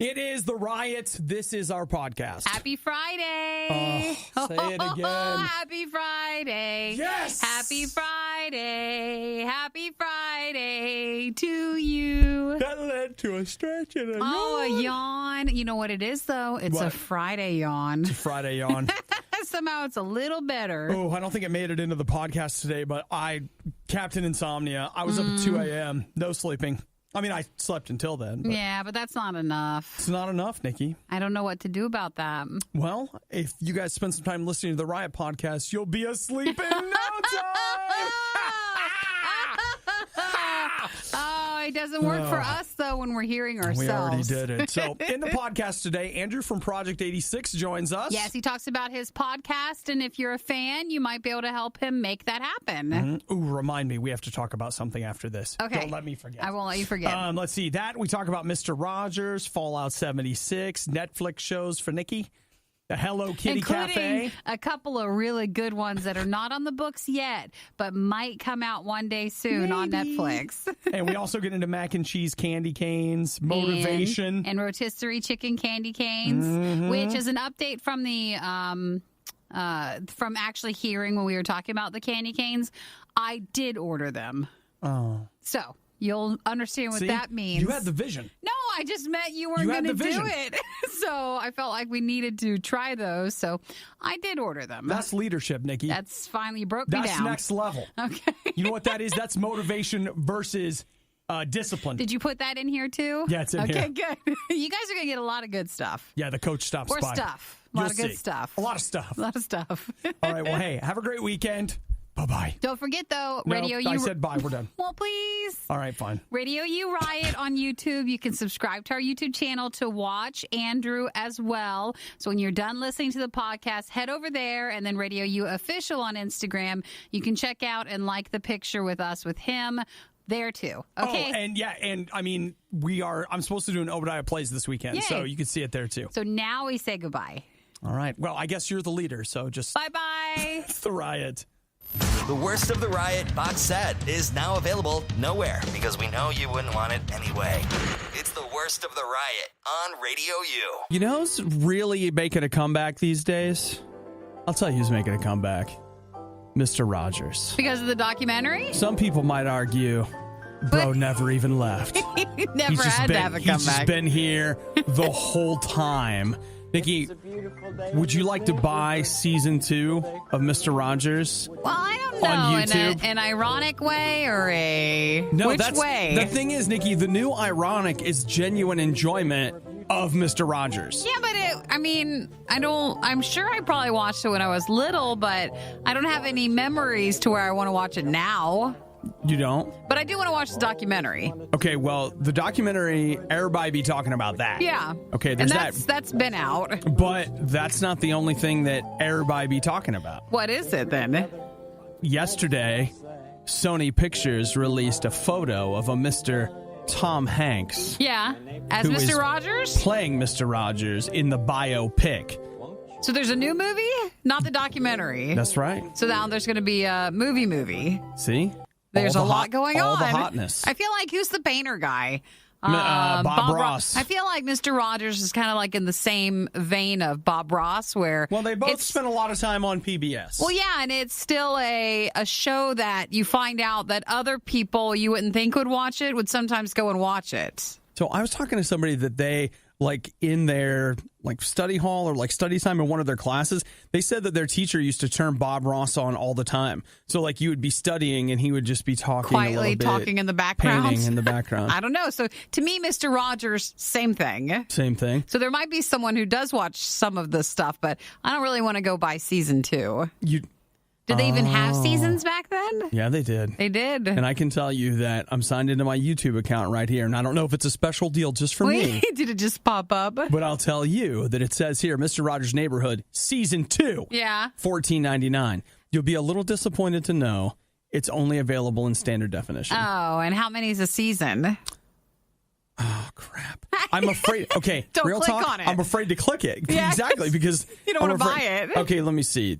It is the Riot. This is our podcast. Happy Friday. Say it again. Happy Friday. Yes. Happy Friday. Happy Friday to you. That led to a stretch and a yawn. Oh, a yawn. You know what it is, though? It's a Friday yawn. It's a Friday yawn. Somehow it's a little better. Oh, I don't think it made it into the podcast today, but Captain Insomnia, I was up at 2 a.m., no sleeping. I mean, I slept until then. But yeah, but that's not enough. it's not enough, Nikki. I don't know what to do about that. Well, if you guys spend some time listening to the Riot podcast, you'll be asleep in no time. Oh, it doesn't work for us, though, when we're hearing ourselves. We already did it. So in the podcast today, Andrew from Project 86 joins us. Yes, he talks about his podcast, and if you're a fan, you might be able to help him make that happen. Mm-hmm. Ooh, remind me, we have to talk about something after this. Okay. Don't let me forget. I won't let you forget. Let's see. We talk about Mr. Rogers, Fallout 76, Netflix shows for Nikki, the Hello Kitty Including Cafe. a couple of really good ones that are not on the books yet, but might come out one day soon on Netflix. And we also get into mac and cheese candy canes, motivation. And rotisserie chicken candy canes, which is an update from the from actually hearing when we were talking about the candy canes. I did order them. Oh. So you'll understand what that means. You had the vision. No, I just meant you weren't going to do it. So I felt like we needed to try those. So I did order them. That's leadership, Nikki. That's finally broke me down. That's next level. Okay. You know what that is? That's motivation versus discipline. Did you put that in here too? Yeah, it's in here. Okay, good. You guys are going to get a lot of good stuff. Yeah, the coach stops by. Or stuff. A lot of good stuff. A lot of stuff. A lot of stuff. All right, well, hey, have a great weekend. Bye-bye. Don't forget, though, No, RadioU. I said bye. We're done. Well, please. All right, fine. RadioU Riot on YouTube. You can subscribe to our YouTube channel to watch Andrew as well. So when you're done listening to the podcast, head over there, and then RadioU Official on Instagram. You can check out and like the picture with us with him there, too. Okay? Oh, and I mean, I'm supposed to do an Obadiah Plays this weekend, Yay. so you can see it there, too. So now we say goodbye. All right. Well, I guess you're the leader, so just... Bye-bye. It's the Riot. The Worst of the Riot box set is now available nowhere because we know you wouldn't want it anyway. It's The Worst of the Riot on RadioU. You know who's really making a comeback these days? I'll tell you who's making a comeback. Mr. Rogers. Because of the documentary? Some people might argue, bro never even left. He never had to have a comeback. He's just been here the whole time. Nikki, would you like to buy season 2 of Mr. Rogers? Well, I don't know. On YouTube? In an ironic way or a... No, Which that's, way? The thing is, Nikki, the new ironic is genuine enjoyment of Mr. Rogers. Yeah, but I'm sure I probably watched it when I was little, but I don't have any memories to where I want to watch it now. You don't? But I do want to watch the documentary. Okay, well, the documentary, everybody be talking about that. Yeah. Okay, there's that's been out. But that's not the only thing that everybody be talking about. What is it then? Yesterday, Sony Pictures released a photo of a Mr. Tom Hanks. Yeah. As who is Mr. Rogers? Playing Mr. Rogers in the biopic. So there's a new movie? Not the documentary. That's right. So now there's going to be a movie. See? There's a lot going on. All the hotness. I feel like, who's the painter guy? Bob Ross. I feel like Mr. Rogers is kind of like in the same vein of Bob Ross, where... Well, they both spent a lot of time on PBS. Well, yeah, and it's still a show that you find out that other people you wouldn't think would watch it would sometimes go and watch it. So I was talking to somebody that they, like, in their study hall or study time in one of their classes, they said that their teacher used to turn Bob Ross on all the time. So you would be studying and he would just be talking quietly, talking in the background, painting in the background. I don't know. So to me, Mr. Rogers, same thing. Same thing. So there might be someone who does watch some of this stuff, but I don't really want to go by season 2. Did they even have seasons back then? Yeah, they did. They did. And I can tell you that I'm signed into my YouTube account right here, and I don't know if it's a special deal just for me. Did it just pop up? But I'll tell you that it says here, Mr. Rogers' Neighborhood, Season 2. Yeah. $14.99. You'll be a little disappointed to know it's only available in standard definition. Oh, and how many is a season? Oh, crap. I'm afraid. Okay, Don't real click talk. on it. I'm afraid to click it. Yeah, exactly, because you don't want to buy it. Okay, let me see.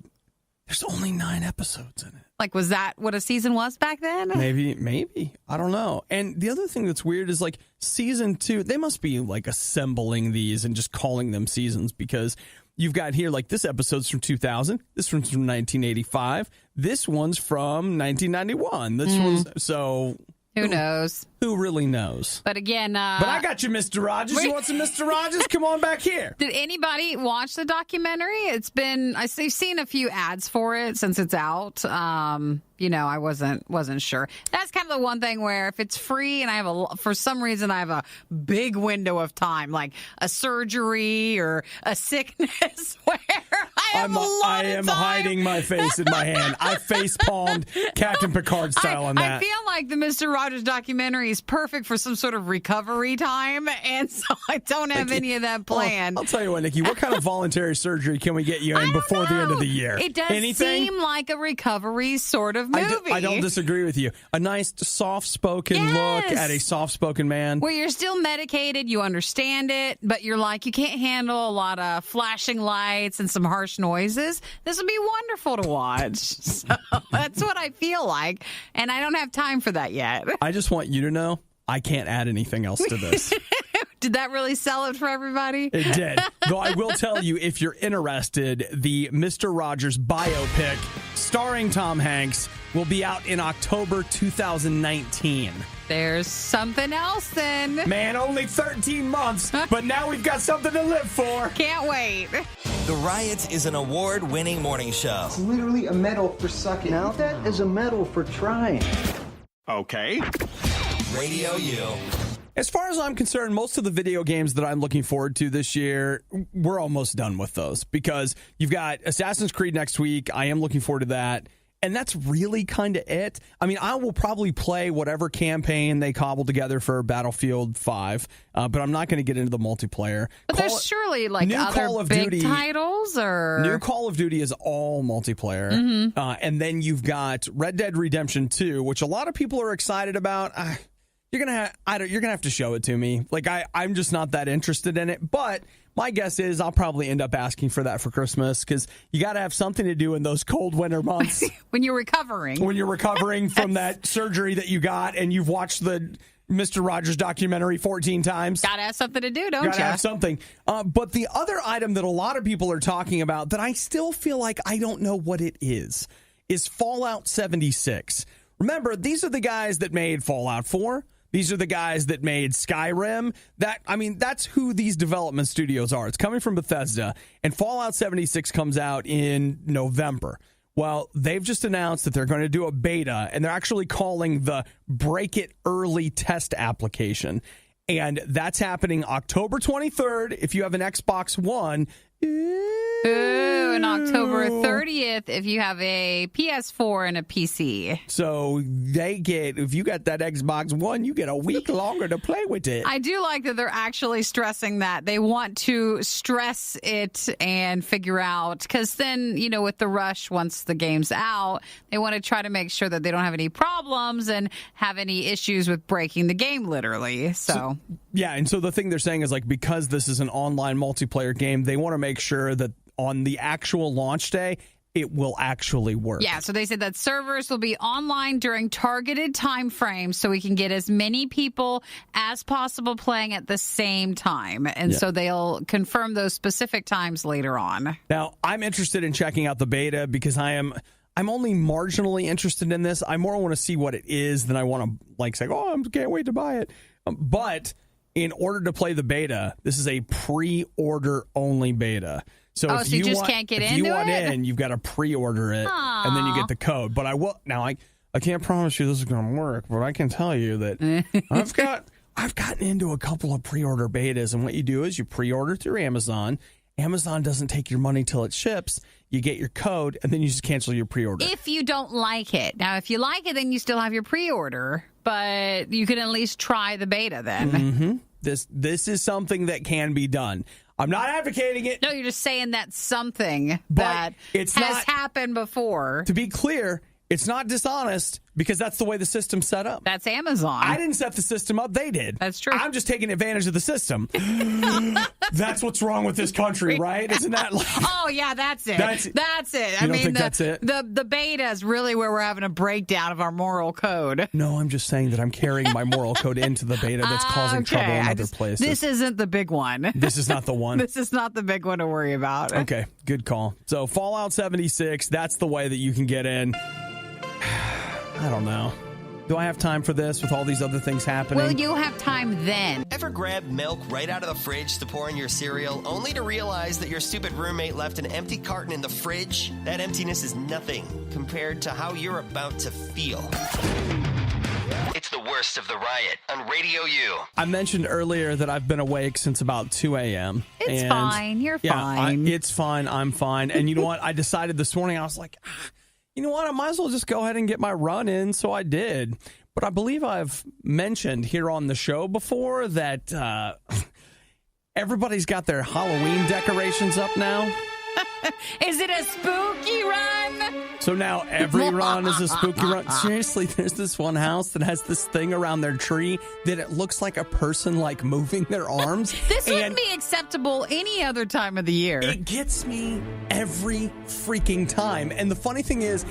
There's only 9 episodes in it. Like, was that what a season was back then? Maybe. I don't know. And the other thing that's weird is, like, season 2, they must be, like, assembling these and just calling them seasons, because you've got here, like, this episode's from 2000. This one's from 1985. This one's from 1991. This one's, so... Who knows? Who really knows? But again... but I got you, Mr. Rogers. You want some Mr. Rogers? Come on back here. Did anybody watch the documentary? It's been... I've seen a few ads for it since it's out. I wasn't sure. That's kind of the one thing where if it's free and I have for some reason I have a big window of time, like a surgery or a sickness where I am hiding my face in my hand. I face palmed Captain Picard style on that. I feel like the Mr. Rogers documentary is perfect for some sort of recovery time, and so I don't have any of that planned. I'll tell you what, Nikki, what kind of voluntary surgery can we get you in before the end of the year? It does seem like a recovery sort of movie. I don't disagree with you. A nice soft-spoken look at a soft-spoken man. Where you're still medicated, you understand it, but you're like, you can't handle a lot of flashing lights and some harsh noises. This would be wonderful to watch. So that's what I feel like, and I don't have time for that yet. I just want you to know I can't add anything else to this. Did that really sell it for everybody? It did. Though I will tell you, if you're interested, the Mr. Rogers biopic starring Tom Hanks will be out in October 2019. There's something else then. Man, only 13 months, but now we've got something to live for. Can't wait. The Riot is an award-winning morning show. It's literally a medal for sucking. Now that is a medal for trying. Okay. Radio U. As far as I'm concerned, most of the video games that I'm looking forward to this year, we're almost done with those, because you've got Assassin's Creed next week. I am looking forward to that. And that's really kind of it. I mean, I will probably play whatever campaign they cobble together for Battlefield 5, but I'm not going to get into the multiplayer. But there's surely like other big titles, or new Call of Duty is all multiplayer, and then you've got Red Dead Redemption 2, which a lot of people are excited about. You're gonna have to show it to me. Like I'm just not that interested in it. But my guess is I'll probably end up asking for that for Christmas, because you got to have something to do in those cold winter months when you're recovering. When you're recovering from that surgery that you got, and you've watched the Mr. Rogers documentary 14 times. Gotta have something to do, don't you? Gotta have something. But the other item that a lot of people are talking about that I still feel like I don't know what it is Fallout 76. Remember, these are the guys that made Fallout 4. These are the guys that made Skyrim. That's who these development studios are. It's coming from Bethesda, and Fallout 76 comes out in November. Well, they've just announced that they're going to do a beta, and they're actually calling the Break It Early test application. And that's happening October 23rd if you have an Xbox One. Ooh, and October 30th if you have a PS4 and a PC. So if you got that Xbox One, you get a week longer to play with it. I do like that they're actually stressing that. They want to stress it and figure out, because then, with the rush, once the game's out, they want to try to make sure that they don't have any problems and have any issues with breaking the game, literally. So yeah, and so the thing they're saying is, like, because this is an online multiplayer game, they want to make sure that on the actual launch day, it will actually work. Yeah, so they said that servers will be online during targeted time frames so we can get as many people as possible playing at the same time. And so they'll confirm those specific times later on. Now, I'm interested in checking out the beta because I'm only marginally interested in this. I more want to see what it is than I want to say, I can't wait to buy it. But in order to play the beta, this is a pre-order only beta. So if you just can't get into it? If you want in, you've got to pre-order it, and then you get the code. But I can't promise you this is going to work, but I can tell you that I've gotten into a couple of pre-order betas, and what you do is you pre-order through Amazon. Amazon doesn't take your money till it ships. You get your code, and then you just cancel your pre-order. If you don't like it. Now, if you like it, then you still have your pre-order, but you can at least try the beta then. Mm-hmm. This is something that can be done. I'm not advocating it. No, you're just saying that's something that has happened before. To be clear, it's not dishonest, because that's the way the system's set up. That's Amazon. I didn't set the system up. They did. That's true. I'm just taking advantage of the system. That's what's wrong with this country, right? Isn't that like... Oh, yeah, that's it. That's it. You don't think that's it? The beta is really where we're having a breakdown of our moral code. No, I'm just saying that I'm carrying my moral code into the beta that's causing trouble in other places. This isn't the big one. This is not the one. This is not the big one to worry about. Okay, good call. So Fallout 76, that's the way that you can get in. I don't know. Do I have time for this with all these other things happening? Well, you'll have time then. Ever grab milk right out of the fridge to pour in your cereal, only to realize that your stupid roommate left an empty carton in the fridge? That emptiness is nothing compared to how you're about to feel. It's the worst of the riot on Radio U. I mentioned earlier that I've been awake since about 2 a.m. It's fine. You're fine. It's fine. I'm fine. And you know what? I decided this morning, I was like, you know what? I might as well just go ahead and get my run in. So I did. But I believe I've mentioned here on the show before that everybody's got their Halloween decorations up now. Is it a spooky run? So now every run is a spooky run. Seriously, there's this one house that has this thing around their tree that it looks like a person like moving their arms. This wouldn't be acceptable any other time of the year. It gets me every freaking time. And the funny thing is,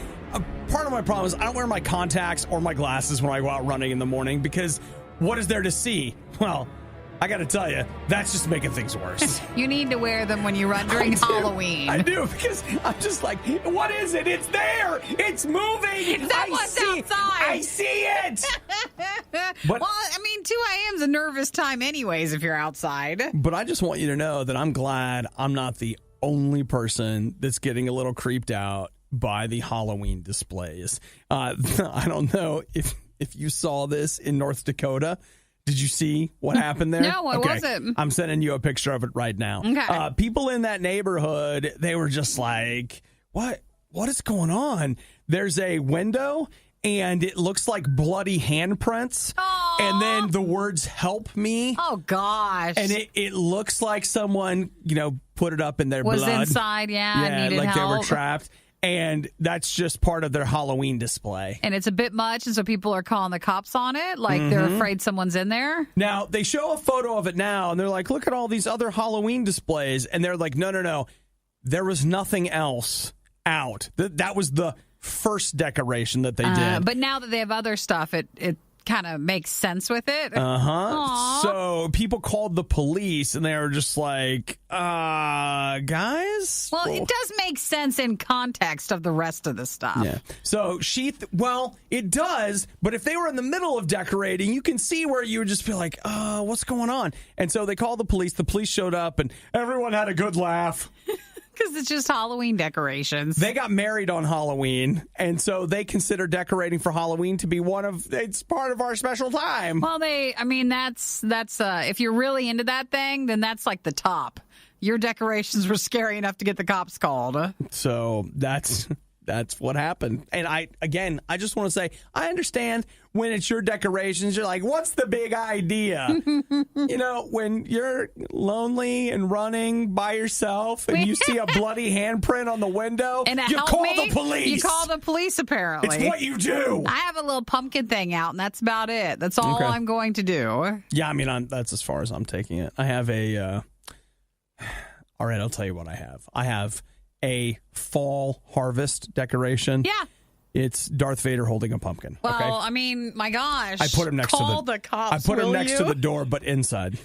part of my problem is I don't wear my contacts or my glasses when I go out running in the morning because what is there to see? Well, I got to tell you, that's just making things worse. You need to wear them when you run during Halloween. I do, because I'm just like, what is it? It's there. It's moving. Is that what's outside? I see it. Well, I mean, 2 a.m. is a nervous time anyways if you're outside. But I just want you to know that I'm glad I'm not the only person that's getting a little creeped out by the Halloween displays. I don't know if you saw this in North Dakota. Did you see what happened there? No, what was it? I'm sending you a picture of it right now. Okay. People in that neighborhood, they were just like, what is going on? There's a window, and it looks like bloody handprints. Aww. And then the words, "help me." Oh, gosh. And it looks like someone, put it up in their blood. Was inside, needed like help. They were trapped. And that's just part of their Halloween display. And it's a bit much, and so people are calling the cops on it, like they're afraid someone's in there. Now, they show a photo of it now, and they're like, look at all these other Halloween displays. And they're like, no. There was nothing else out. That was the first decoration that they did. But now that they have other stuff, it kind of makes sense with it. Aww. So people called the police, and they were just like, guys? Well, it does make sense in context of the rest of the stuff. Yeah. So it does, but if they were in the middle of decorating, you can see where you would just feel like, what's going on? And so they called the police. The police showed up, and everyone had a good laugh. Because it's just Halloween decorations. They got married on Halloween, and so they consider decorating for Halloween to be it's part of our special time. Well, that's if you're really into that thing, then that's like the top. Your decorations were scary enough to get the cops called. So that's what happened. And I just want to say, I understand when it's your decorations, you're like, what's the big idea? When you're lonely and running by yourself and you see a bloody handprint on the window, and you call the police. You call the police, apparently. It's what you do. I have a little pumpkin thing out, and that's about it. That's all I'm going to do. Yeah, that's as far as I'm taking it. I have all right, I'll tell you what I have. I have a fall harvest decoration. Yeah. It's Darth Vader holding a pumpkin. Well, okay? My gosh. I put him next Call the cops. I put him next to the door, but inside.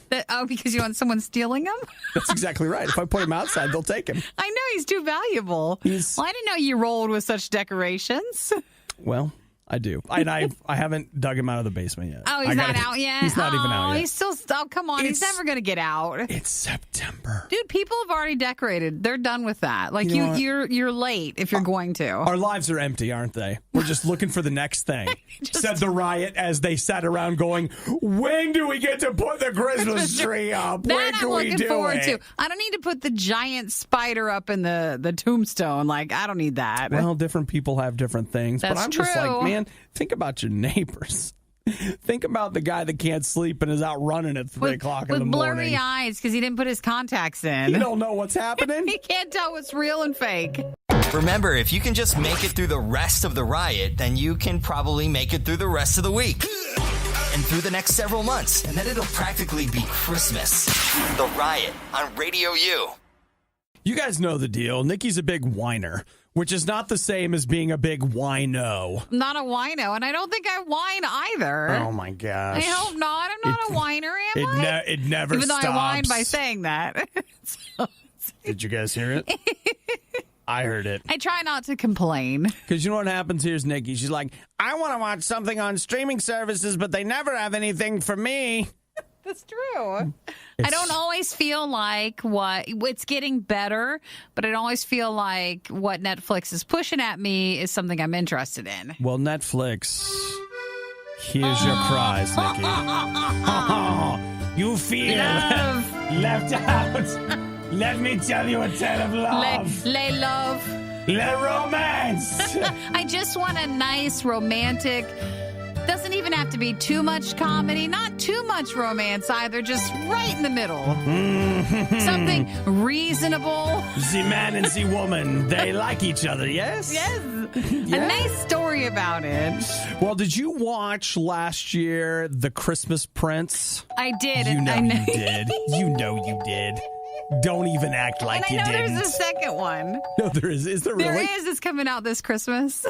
Because you want someone stealing him? That's exactly right. If I put him outside, they'll take him. I know, he's too valuable. Well, I didn't know you rolled with such decorations. Well, I do. I haven't dug him out of the basement yet. Oh, he's not out yet? He's not even out yet. He's still... Oh, come on. He's never going to get out. It's September. Dude, people have already decorated. They're done with that. Like, you're late if you're going to. Our lives are empty, aren't they? We're just looking for the next thing, said the riot as they sat around going, when do we get to put the Christmas tree up? When can we do it? I don't need to put the giant spider up in the tombstone. Like, I don't need that. Well, different people have different things. That's but I'm true. just like, man, think about your neighbors. Think about the guy that can't sleep and is out running at 3 o'clock in the morning. With blurry eyes because he didn't put his contacts in. You don't know what's happening? He can't tell what's real and fake. Remember, if you can just make it through the rest of the riot, then you can probably make it through the rest of the week. And through the next several months, and then it'll practically be Christmas. The Riot on Radio U. You guys know the deal. Nikki's a big whiner, which is not the same as being a big wino. Not a wino, and I don't think I whine either. Oh, my gosh. I hope not. I'm not a whiner, am I? It never Even stops. though I whine by saying that. Did you guys hear it? I heard it. I try not to complain. Because you know what happens? Here's Nikki. She's like, I want to watch something on streaming services, but they never have anything for me. That's true. I don't always feel like it's getting better, but I don't always feel like what Netflix is pushing at me is something I'm interested in. Well, Netflix, here's your cries, Nikki. You feel left out. Let me tell you a tale of love. Love. Le romance. I just want a nice romantic. Doesn't even have to be too much comedy, not too much romance either, just right in the middle. Something reasonable. The man and the woman, they like each other, yes? Yes. A nice story about it. Well, did you watch last year The Christmas Prince? I did. You know you did. You know you did. Don't even act like you didn't. And I know there's a second one. No, there is. Is there really? There is. It's coming out this Christmas.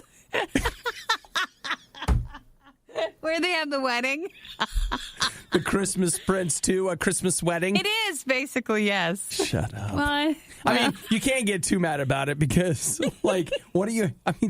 Where they have the wedding. The Christmas Prince 2, A Christmas Wedding? It is, basically, yes. Shut up. Well, I mean, you can't get too mad about it because, like,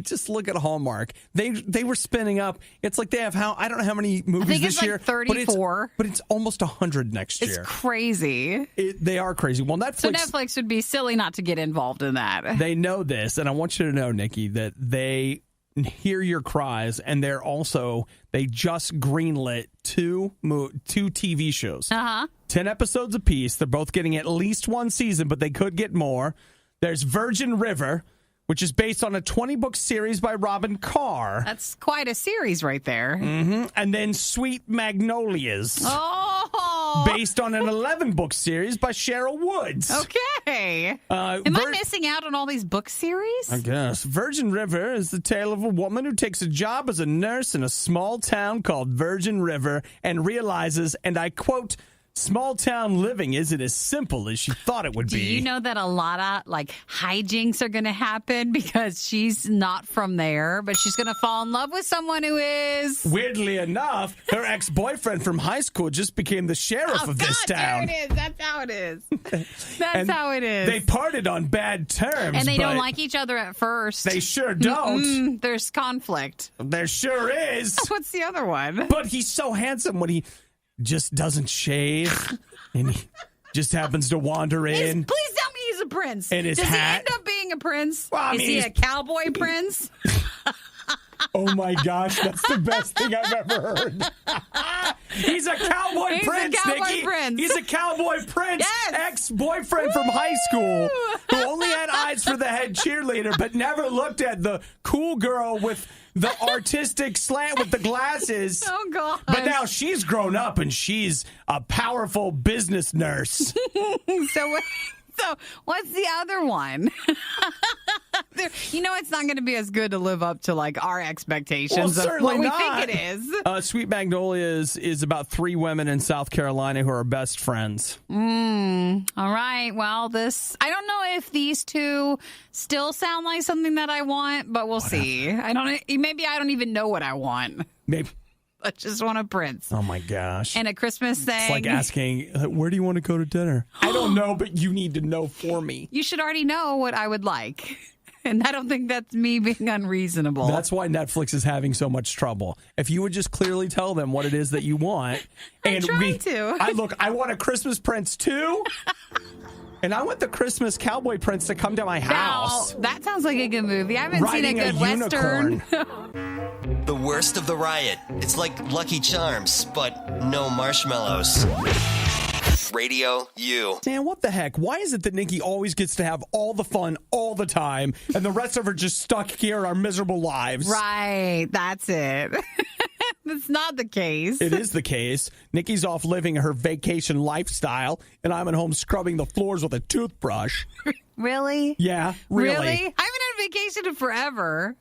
just look at Hallmark. They were spinning up. It's like they have I don't know how many movies this year. Like 34. But it's almost 100 next year. It's crazy. They are crazy. Well, Netflix. So Netflix would be silly not to get involved in that. They know this, and I want you to know, Nikki, that they hear your cries, and they just greenlit two TV shows. 10 episodes apiece. They're both getting at least one season, but they could get more. There's Virgin River, which is based on a 20-book series by Robin Carr. That's quite a series right there. Mm-hmm. And then Sweet Magnolias. Oh! Based on an 11-book series by Cheryl Woods. Okay. Am I missing out on all these book series? I guess. Virgin River is the tale of a woman who takes a job as a nurse in a small town called Virgin River and realizes, and I quote, small town living isn't as simple as she thought it would be. Do you know that a lot of hijinks are going to happen because she's not from there, but she's going to fall in love with someone who is? Weirdly enough, her ex-boyfriend from high school just became the sheriff of this town. There it is. That's how it is. That's how it is. They parted on bad terms. And they don't like each other at first. They sure don't. There's conflict. There sure is. What's the other one? But he's so handsome when he just doesn't shave, and he just happens to wander in. Please tell me he's a prince. And his Does hat. he end up being a prince? Well, is he a cowboy prince? Oh my gosh, that's the best thing I've ever heard. He's a cowboy prince, Nikki. He's a cowboy prince. Yes. Ex-boyfriend from high school who only had eyes for the head cheerleader, but never looked at the cool girl with the artistic slant with the glasses. Oh, God. But now she's grown up and she's a powerful business nurse. So what's the other one? It's not going to be as good to live up to our expectations of what we think it is. Sweet Magnolias is about 3 women in South Carolina who are best friends. All right. Well, I don't know if these two still sound like something that I want, but we'll see. Maybe I don't even know what I want. Maybe. I just want a prince. Oh, my gosh. And a Christmas thing. It's like asking, where do you want to go to dinner? I don't know, but you need to know for me. You should already know what I would like. And I don't think that's me being unreasonable. That's why Netflix is having so much trouble. If you would just clearly tell them what it is that you want. I'm trying to. I want a Christmas Prince too. And I want the Christmas Cowboy Prince to come to my house. Now, that sounds like a good movie. I haven't seen a good Western. The worst of the riot. It's like Lucky Charms, but no marshmallows. Radio U. Man, what the heck? Why is it that Nikki always gets to have all the fun all the time, and the rest of her just stuck here in our miserable lives? Right. That's it. That's not the case. It is the case. Nikki's off living her vacation lifestyle, and I'm at home scrubbing the floors with a toothbrush. Really? Yeah, really. I haven't had vacation in forever.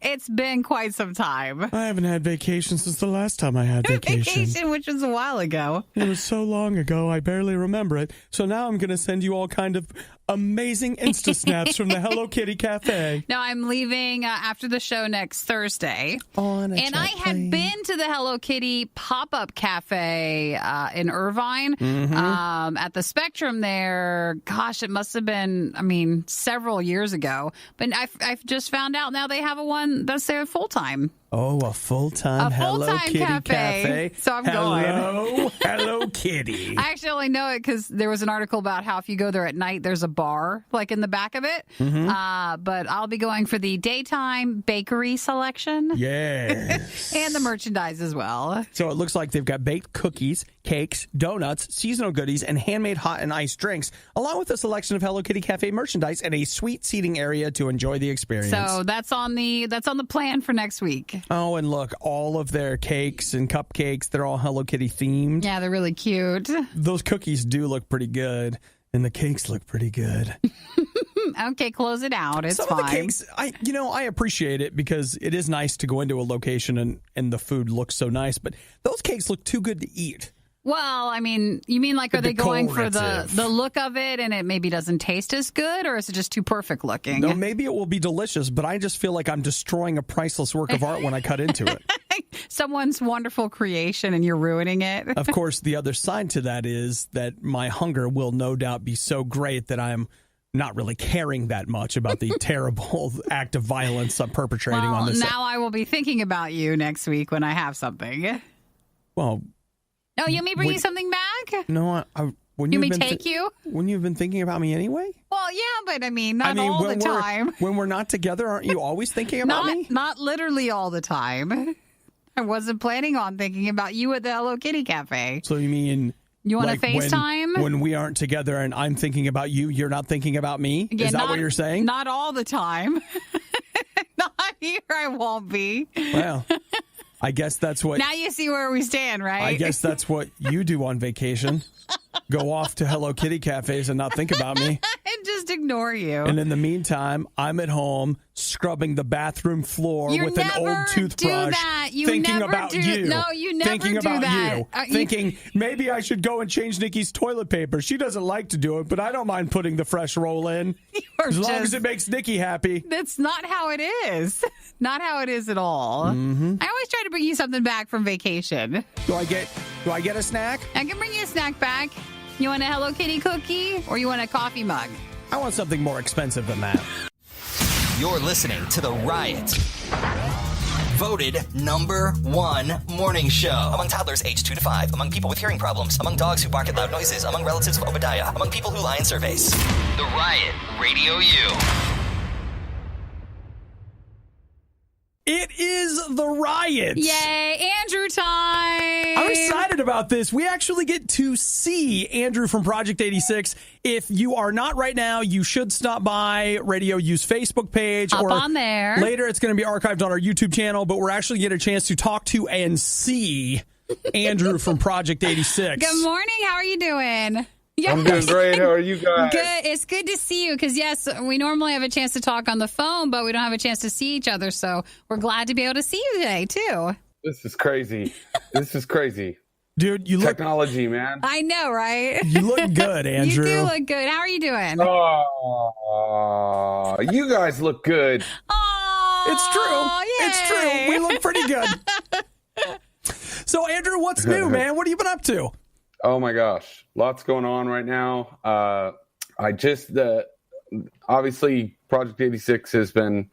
It's been quite some time. I haven't had vacation since the last time I had vacation. Which was a while ago. It was so long ago, I barely remember it. So now I'm going to send you all kind of amazing Insta snaps from the Hello Kitty Cafe. No, I'm leaving after the show next Thursday. And I had been to the Hello Kitty pop-up cafe in Irvine at the Spectrum there. Gosh, it must have been, several years ago. But I've just found out now they have a one that's there full-time. Oh, a full-time Hello Kitty cafe. So I'm going. Hello Kitty. I actually only know it because there was an article about how if you go there at night, there's a bar like in the back of it. But I'll be going for the daytime bakery selection. Yes. And the merchandise as well. So it looks like they've got baked cookies, cakes, donuts, seasonal goodies, and handmade hot and iced drinks, along with a selection of Hello Kitty Cafe merchandise and a sweet seating area to enjoy the experience. So that's on the plan for next week. Oh, and look, all of their cakes and cupcakes, they're all Hello Kitty themed. Yeah, they're really cute. Those cookies do look pretty good, and the cakes look pretty good. Okay, close it out. It's Some fine. of the cakes, I appreciate it because it is nice to go into a location and the food looks so nice, but those cakes look too good to eat. Well, you mean like are they going for Decorative. the look of it and it maybe doesn't taste as good, or is it just too perfect looking? No, maybe it will be delicious, but I just feel like I'm destroying a priceless work of art when I cut into it. Someone's wonderful creation and you're ruining it. Of course, the other side to that is that my hunger will no doubt be so great that I'm not really caring that much about the terrible act of violence I'm perpetrating on this. Now I will be thinking about you next week when I have something. Well... Oh, you may bring you something back? No, wouldn't you may take you? Wouldn't you have been thinking about me anyway? Well, yeah, but not all the time. When we're not together, aren't you always thinking about me? Not literally all the time. I wasn't planning on thinking about you at the Hello Kitty Cafe. So you mean... You want to FaceTime? When we aren't together and I'm thinking about you, you're not thinking about me? Yeah, is that what you're saying? Not all the time. Not here, I won't be. Well... I guess that's what... Now you see where we stand, right? I guess that's what you do on vacation. Go off to Hello Kitty cafes and not think about me. And just ignore you. And in the meantime, I'm at home scrubbing the bathroom floor with an old toothbrush. Thinking about you. No, you never thinking do about that. you. Thinking maybe I should go and change Nikki's toilet paper. She doesn't like to do it, but I don't mind putting the fresh roll in. As long as it makes Nikki happy. That's not how it is. Not how it is at all. Mm-hmm. I always try to bring you something back from vacation. Do I get a snack? I can bring you a snack back. You want a Hello Kitty cookie or you want a coffee mug? I want something more expensive than that. You're listening to The Riot. Voted #1 morning show. Among toddlers aged 2 to 5. Among people with hearing problems. Among dogs who bark at loud noises. Among relatives of Obadiah. Among people who lie in surveys. The Riot, Radio U. It is The Riot. Yay, Andrew time. I'm excited about this. We actually get to see Andrew from Project 86. If you are not right now, you should stop by Radio U's Facebook page. Hop on there. Later, it's going to be archived on our YouTube channel, but we're actually getting a chance to talk to and see Andrew from Project 86. Good morning. How are you doing? Yes. I'm doing great. How are you guys? Good. It's good to see you because, yes, we normally have a chance to talk on the phone, but we don't have a chance to see each other. So we're glad to be able to see you today, too. This is crazy. This is crazy. Dude, you look... Technology, man. I know, right? You look good, Andrew. You do look good. How are you doing? Oh, you guys look good. Oh, it's true. Yay. It's true. We look pretty good. So, Andrew, what's new, man? What have you been up to? Oh my gosh, lots going on right now. Obviously Project 86 has been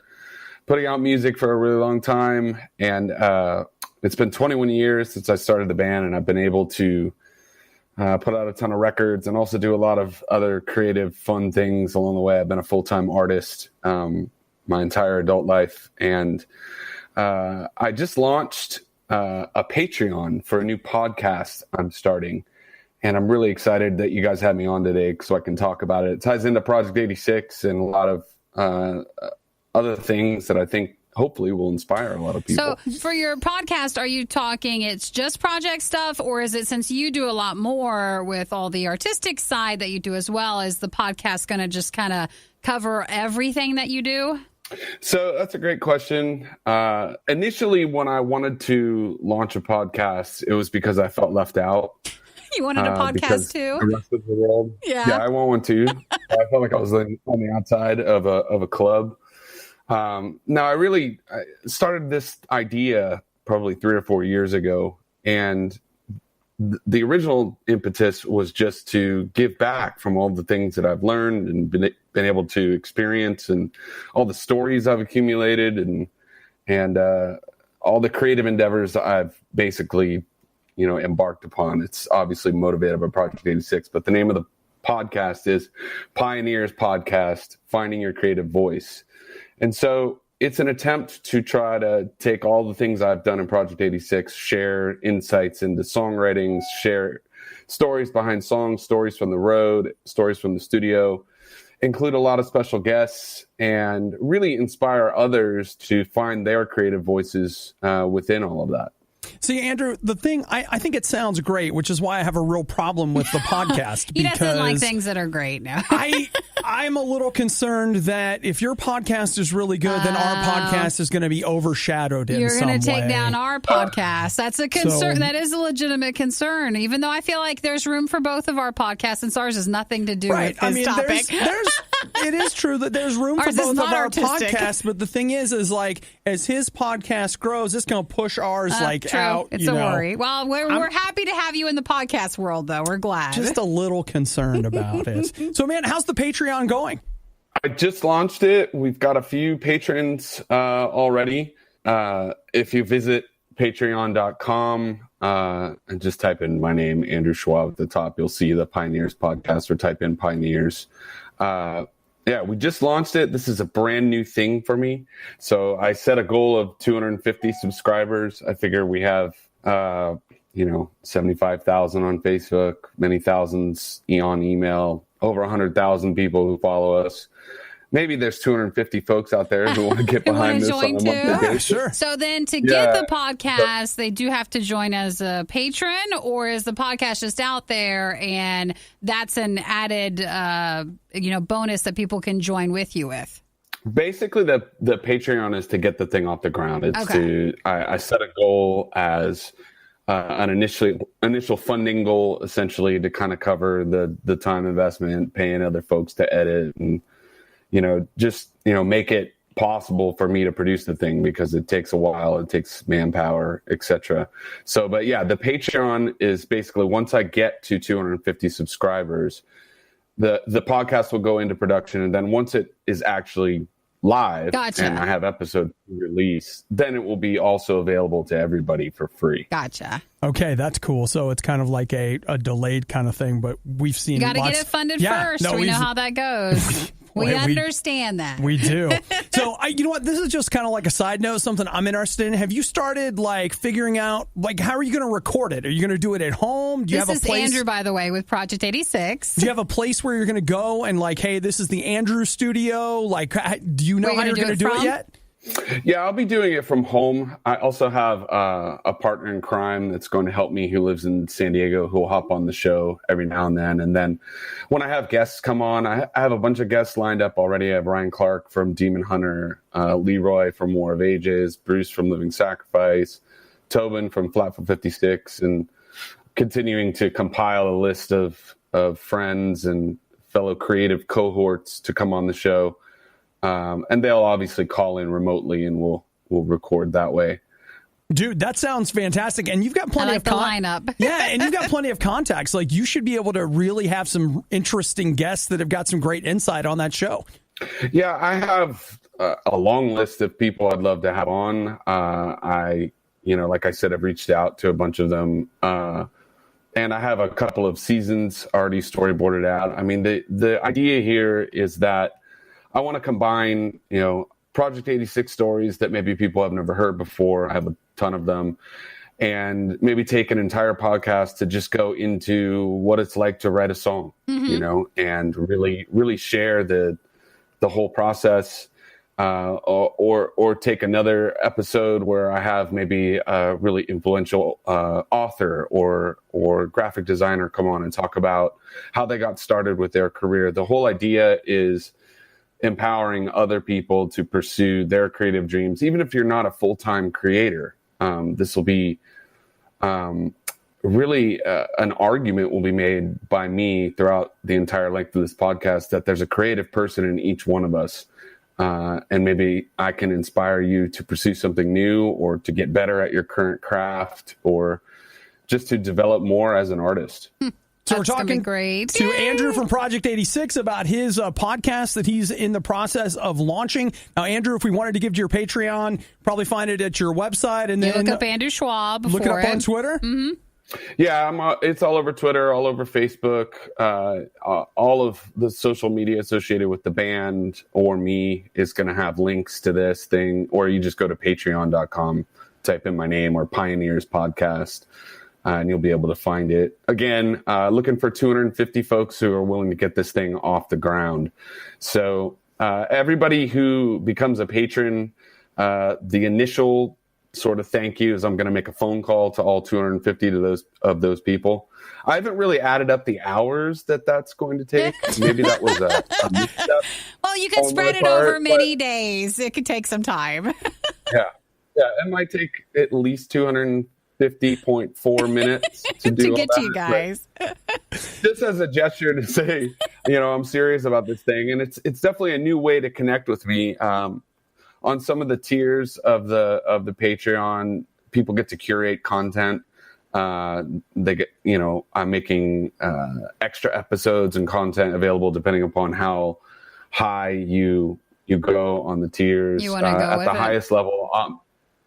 putting out music for a really long time, and it's been 21 years since I started the band, and I've been able to put out a ton of records and also do a lot of other creative, fun things along the way. I've been a full-time artist my entire adult life, and I just launched a Patreon for a new podcast I'm starting. And I'm really excited that you guys had me on today so I can talk about it. It ties into Project 86 and a lot of other things that I think hopefully will inspire a lot of people. So for your podcast, are you talking it's just project stuff, or is it, since you do a lot more with all the artistic side that you do as well, is the podcast going to just kind of cover everything that you do? So that's a great question. Initially, when I wanted to launch a podcast, it was because I felt left out. You wanted a podcast too? The rest of the world. Yeah, I want one too. I felt like I was on the outside of a club. Now, I started this idea probably 3 or 4 years ago, and the original impetus was just to give back from all the things that I've learned and been able to experience, and all the stories I've accumulated, and all the creative endeavors that I've basically, embarked upon. It's obviously motivated by Project 86, but the name of the podcast is Pioneers Podcast, Finding Your Creative Voice. And so it's an attempt to try to take all the things I've done in Project 86, share insights into songwriting, share stories behind songs, stories from the road, stories from the studio, include a lot of special guests, and really inspire others to find their creative voices within all of that. See, Andrew, the thing, I think it sounds great, which is why I have a real problem with the podcast. He doesn't like things that are great now. I'm a little concerned that if your podcast is really good, then our podcast is going to be overshadowed in some way. You're going to take down our podcast. That's a concern. That is a legitimate concern, even though I feel like there's room for both of our podcasts, and ours has nothing to do with this topic. It is true that there's room for both of our podcasts, but the thing is like, as his podcast grows, it's going to push ours out. It's a worry. Well, we're happy to have you in the podcast world, though. We're glad. Just a little concerned about it. So, man, how's the Patreon going? I just launched it. We've got a few patrons already. If you visit patreon.com and just type in my name, Andrew Schwab, at the top, you'll see the Pioneers podcast, or type in Pioneers. We just launched it. This is a brand new thing for me. So I set a goal of 250 subscribers. I figure we have, 75,000 on Facebook, many thousands on email, over 100,000 people who follow us. Maybe there's 250 folks out there who want to get behind this. Join too? Yeah, sure. So then to get the podcast, they do have to join as a patron, or is the podcast just out there and that's an added, bonus that people can join with you with? Basically, the Patreon is to get the thing off the ground. It's I set a goal as an initial funding goal, essentially, to kind of cover the time investment, paying other folks to edit, and make it possible for me to produce the thing, because it takes a while, it takes manpower, etc. So, but yeah, the Patreon is basically, once I get to 250 subscribers, the podcast will go into production, and then once it is actually live and I have episodes release, then it will be also available to everybody for free. Gotcha. Okay, that's cool. So it's kind of like a delayed kind of thing, but we've seen. You got to get it funded first. No, we know how that goes. We understand that. We do. So, you know what? This is just kind of like a side note, something I'm interested in. Have you started figuring out how are you going to record it? Are you going to do it at home? Do you have a place? This is Andrew, by the way, with Project 86. Do you have a place where you're going to go and hey, this is the Andrew studio? Do you know how you're going to do it yet? Yeah, I'll be doing it from home. I also have a partner in crime that's going to help me, who lives in San Diego, who will hop on the show every now and then. And then when I have guests come on, I have a bunch of guests lined up already. I have Ryan Clark from Demon Hunter, Leroy from War of Ages, Bruce from Living Sacrifice, Tobin from Flatfoot 56, and continuing to compile a list of friends and fellow creative cohorts to come on the show. And they'll obviously call in remotely, and we'll record that way. Dude, that sounds fantastic. And you've got plenty of lineup. Yeah, and you've got plenty of contacts. You should be able to really have some interesting guests that have got some great insight on that show. Yeah, I have a long list of people I'd love to have on. Like I said, I've reached out to a bunch of them. And I have a couple of seasons already storyboarded out. I mean, the idea here is that I want to combine, Project 86 stories that maybe people have never heard before. I have a ton of them. And maybe take an entire podcast to just go into what it's like to write a song, and really, really share the whole process. Or take another episode where I have maybe a really influential author or graphic designer come on and talk about how they got started with their career. The whole idea is empowering other people to pursue their creative dreams. Even if you're not a full-time creator, this will be really an argument will be made by me throughout the entire length of this podcast that there's a creative person in each one of us. And maybe I can inspire you to pursue something new or to get better at your current craft or just to develop more as an artist. So we're talking great. to Andrew from Project 86 about his podcast that he's in the process of launching. Now, Andrew, if we wanted to give to your Patreon, probably find it at your website. And then look up Andrew Schwab. Look it up on Twitter. Mm-hmm. Yeah, it's all over Twitter, all over Facebook, all of the social media associated with the band or me is going to have links to this thing, or you just go to patreon.com, type in my name or Pioneers Podcast, and you'll be able to find it. Again, looking for 250 folks who are willing to get this thing off the ground. So everybody who becomes a patron, the initial sort of thank you is I'm going to make a phone call to all 250 of those people. I haven't really added up the hours that's going to take. Maybe that was a misstep. Well, you can spread it over many days. It could take some time. Yeah, it might take at least 250.4 minutes to do get to you guys. Just as a gesture to say, I'm serious about this thing, and it's definitely a new way to connect with me. On some of the tiers of the Patreon, people get to curate content. They get, I'm making extra episodes and content available depending upon how high you go on the tiers. You want to go at with the highest level.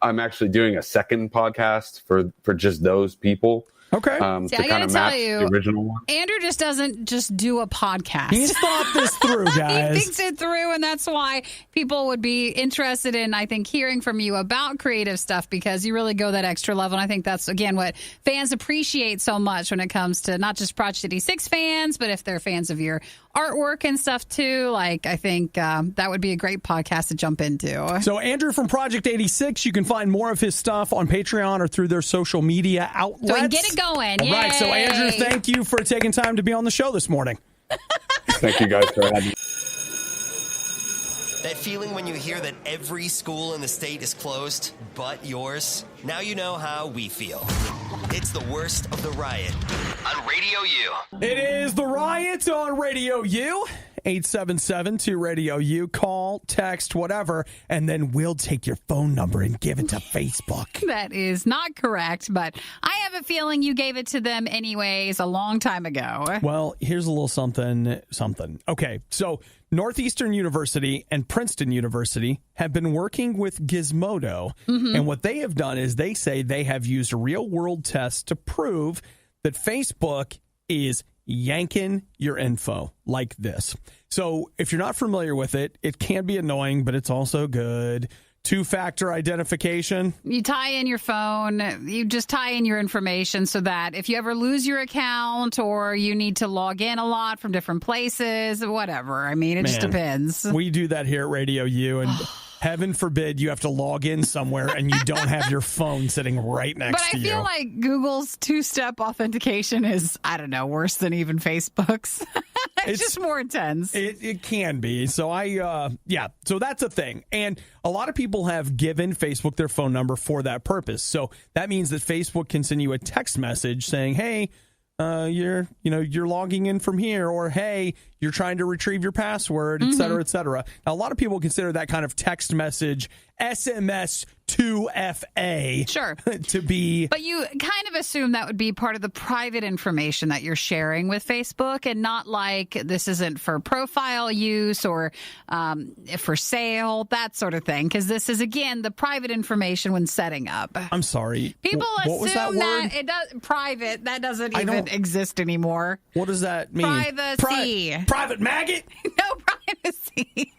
I'm actually doing a second podcast for just those people. Okay. See, I gotta tell you, the original one. Andrew just doesn't just do a podcast. He's thought this through, guys. He thinks it through, and that's why people would be interested in, I think, hearing from you about creative stuff, because you really go that extra level. And I think that's, again, what fans appreciate so much when it comes to not just Project 86 fans, but if they're fans of your artwork and stuff too. Like, I think that would be a great podcast to jump into. So Andrew from Project 86, you can find more of his stuff on Patreon or through their social media outlets. So get it going. All right. So Andrew, thank you for taking time to be on the show this morning. Thank you guys for having me. That feeling when you hear that every school in the state is closed but yours? Now you know how we feel. It's the worst of the riot on Radio U. It is the riot on Radio U. 877-2-RADIO-U. Call, text, whatever, and then we'll take your phone number and give it to Facebook. That is not correct, but I have a feeling you gave it to them anyways a long time ago. Well, here's a little something. Okay, so Northeastern University and Princeton University have been working with Gizmodo, and what they have done is they say they have used real-world tests to prove that Facebook is yanking your info like this. So if you're not familiar with it, it can be annoying, but it's also good. Two-factor identification. You tie in your phone. You just tie in your information so that if you ever lose your account or you need to log in a lot from different places, whatever. I mean, it just depends. We do that here at Radio U, and heaven forbid you have to log in somewhere and you don't have your phone sitting right next to you. But I feel like Google's two-step authentication is, I don't know, worse than even Facebook's. It's just more intense. It can be. So so that's a thing. And a lot of people have given Facebook their phone number for that purpose. So that means that Facebook can send you a text message saying, hey, you're logging in from here, or hey, you're trying to retrieve your password, et cetera, et cetera. Now, a lot of people consider that kind of text message SMS 2FA to be. But you kind of assume that would be part of the private information that you're sharing with Facebook, and not like this isn't for profile use or for sale, that sort of thing. Because this is, again, the private information when setting up. I'm sorry. People what was assume that it does private. That doesn't even exist anymore. What does that mean? Privacy. Private maggot? No privacy.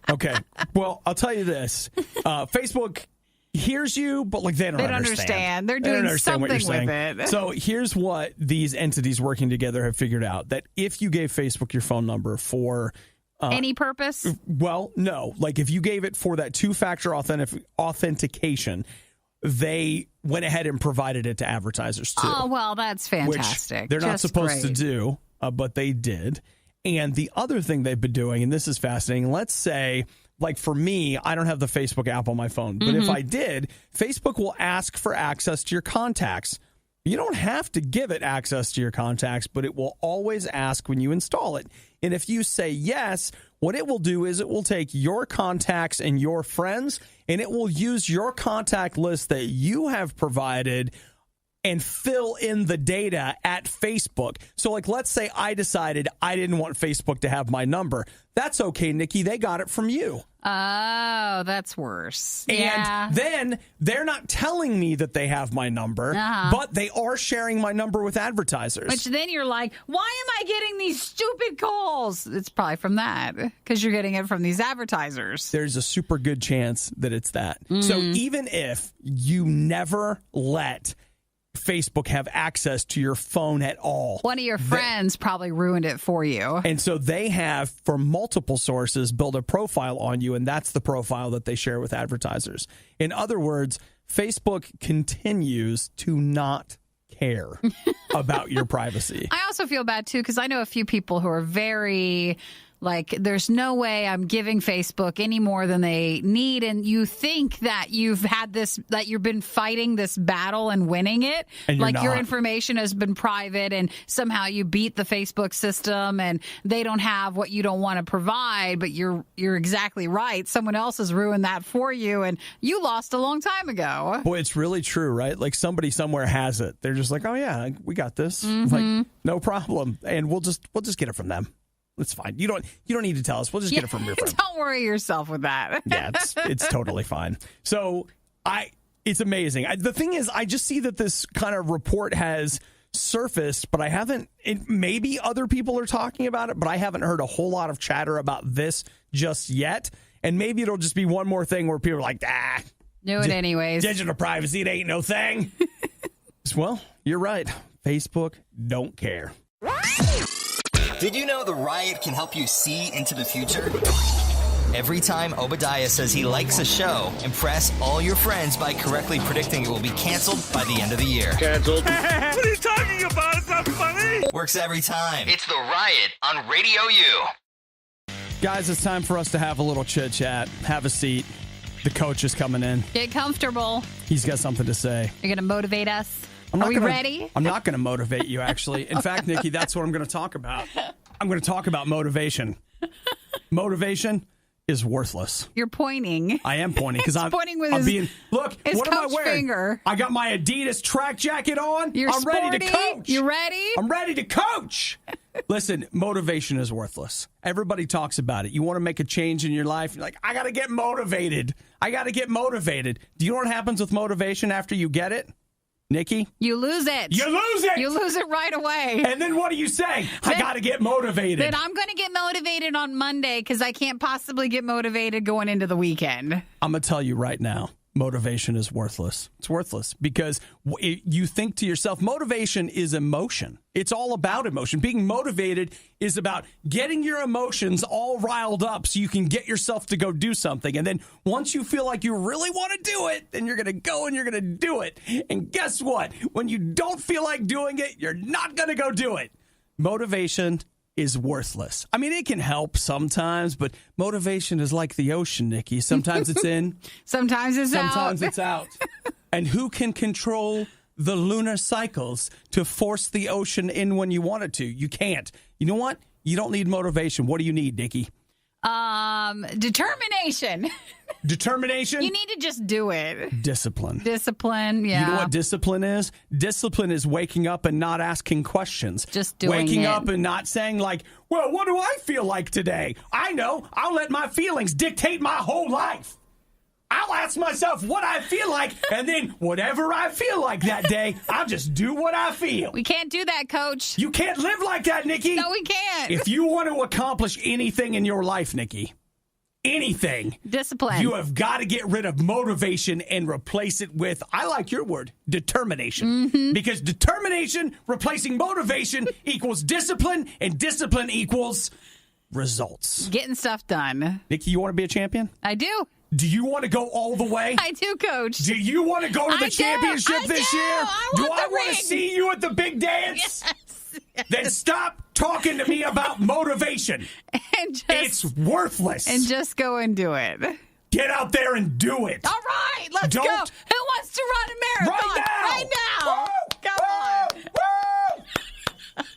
Okay. Well, I'll tell you this. Facebook hears you, but they don't understand. They're doing something with it. So here's what these entities working together have figured out. That if you gave Facebook your phone number for any purpose? Well, no. Like if you gave it for that two-factor authentication, they went ahead and provided it to advertisers too. Oh, well, that's fantastic. Which they're not supposed to do, but they did. And the other thing they've been doing, and this is fascinating, let's say, like for me, I don't have the Facebook app on my phone, but if I did, Facebook will ask for access to your contacts. You don't have to give it access to your contacts, but it will always ask when you install it. And if you say yes, what it will do is it will take your contacts and your friends, and it will use your contact list that you have provided and fill in the data at Facebook. So, like, let's say I decided I didn't want Facebook to have my number. That's okay, Nikki. They got it from you. Oh, that's worse. And then they're not telling me that they have my number, but they are sharing my number with advertisers. Which then you're like, why am I getting these stupid calls? It's probably from that, because you're getting it from these advertisers. There's a super good chance that it's that. So even if you never let Facebook have access to your phone at all, one of your friends probably ruined it for you. And so they have, from multiple sources, built a profile on you, and that's the profile that they share with advertisers. In other words, Facebook continues to not care about your privacy. I also feel bad, too, because I know a few people who are very... like, there's no way I'm giving Facebook any more than they need. And you think that you've had this, that you've been fighting this battle and winning it. And like your information has been private and somehow you beat the Facebook system and they don't have what you don't want to provide. But you're exactly right. Someone else has ruined that for you and you lost a long time ago. Boy, it's really true, right? Like somebody somewhere has it. They're just like, oh, yeah, we got this. Like, no problem. And we'll just get it from them. It's fine. You don't need to tell us. We'll just get it from your friend. Don't worry yourself with that. Yeah, it's totally fine. So it's amazing. The thing is, I just see that this kind of report has surfaced, but I haven't. Maybe other people are talking about it, but I haven't heard a whole lot of chatter about this just yet. And maybe it'll just be one more thing where people are like, do it anyways. Digital privacy, it ain't no thing. Well, you're right. Facebook don't care. Did you know the RIOT can help you see into the future? Every time Obadiah says he likes a show, impress all your friends by correctly predicting it will be canceled by the end of the year. Canceled. What are you talking about? It's not funny. Works every time. It's the RIOT on RadioU. Guys, it's time for us to have a little chit-chat. Have a seat. The coach is coming in. Get comfortable. He's got something to say. You're going to motivate us? Are we ready? I'm not going to motivate you, actually. In fact, Nikki, that's what I'm going to talk about. I'm going to talk about motivation. Motivation is worthless. You're pointing. I am pointing because I'm pointing with look, his what am I wearing? Finger. I got my Adidas track jacket on. I'm ready to coach. You ready? I'm ready to coach. Listen, motivation is worthless. Everybody talks about it. You want to make a change in your life? You're like, I got to get motivated. I got to get motivated. Do you know what happens with motivation after you get it? Nikki? You lose it. You lose it. You lose it right away. And then what do you say? I got to get motivated. Then I'm going to get motivated on Monday because I can't possibly get motivated going into the weekend. I'm going to tell you right now, motivation is worthless. It's worthless because you think to yourself, motivation is emotion. It's all about emotion. Being motivated is about getting your emotions all riled up so you can get yourself to go do something. And then once you feel like you really want to do it, then you're going to go and you're going to do it. And guess what? When you don't feel like doing it, you're not going to go do it. Motivation is worthless. I mean, it can help sometimes, but motivation is like the ocean, Nikki. Sometimes it's in. Sometimes it's out. Sometimes it's out. And who can control the lunar cycles to force the ocean in when you want it to? You can't. You know what? You don't need motivation. What do you need, Nikki? Determination. Determination? You need to just do it. Discipline. Discipline, yeah. You know what discipline is? Discipline is waking up and not asking questions. Just doing Waking it. up and not saying like, well, what do I feel like today? I know. I'll let my feelings dictate my whole life. I'll ask myself what I feel like, and then whatever I feel like that day, I'll just do what I feel. We can't do that, Coach. You can't live like that, Nikki. No, we can't. If you want to accomplish anything in your life, Nikki, anything, discipline. You have got to get rid of motivation and replace it with, I like your word, determination. Mm-hmm. Because determination replacing motivation equals discipline, and discipline equals results. Getting stuff done. Nikki, you want to be a champion? I do. Do you want to go all the way? I do, Coach. Do you want to go to the championship this year? Do I want to see you at the big dance? Yes. then stop talking to me about motivation. And It's worthless. And just go and do it. Get out there and do it. All right, let's go. Who wants to run a marathon? Right now. Woo! Come on. Woo!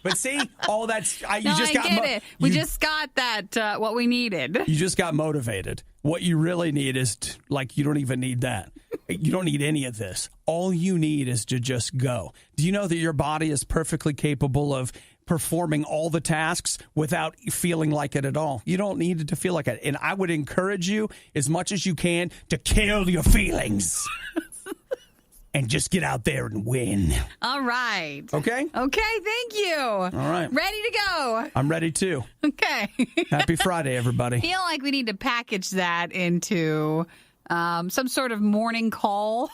But see, all that's you just got. I get it. We just got that what we needed. You just got motivated. What you really need is you don't even need that. You don't need any of this. All you need is to just go. Do you know that your body is perfectly capable of performing all the tasks without feeling like it at all? You don't need it to feel like it. And I would encourage you as much as you can to kill your feelings. And just get out there and win. All right. Okay? Okay, thank you. All right. Ready to go. I'm ready too. Okay. Happy Friday, everybody. I feel like we need to package that into some sort of morning call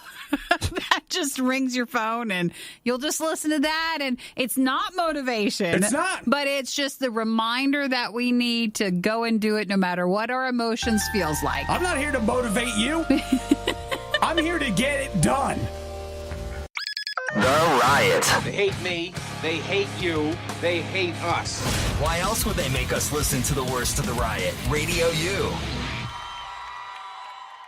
that just rings your phone and you'll just listen to that. And it's not motivation. It's not. But it's just the reminder that we need to go and do it no matter what our emotions feels like. I'm not here to motivate you. I'm here to get it done. The Riot. They hate me, they hate you, they hate us. Why else would they make us listen to the worst of the Riot? RadioU.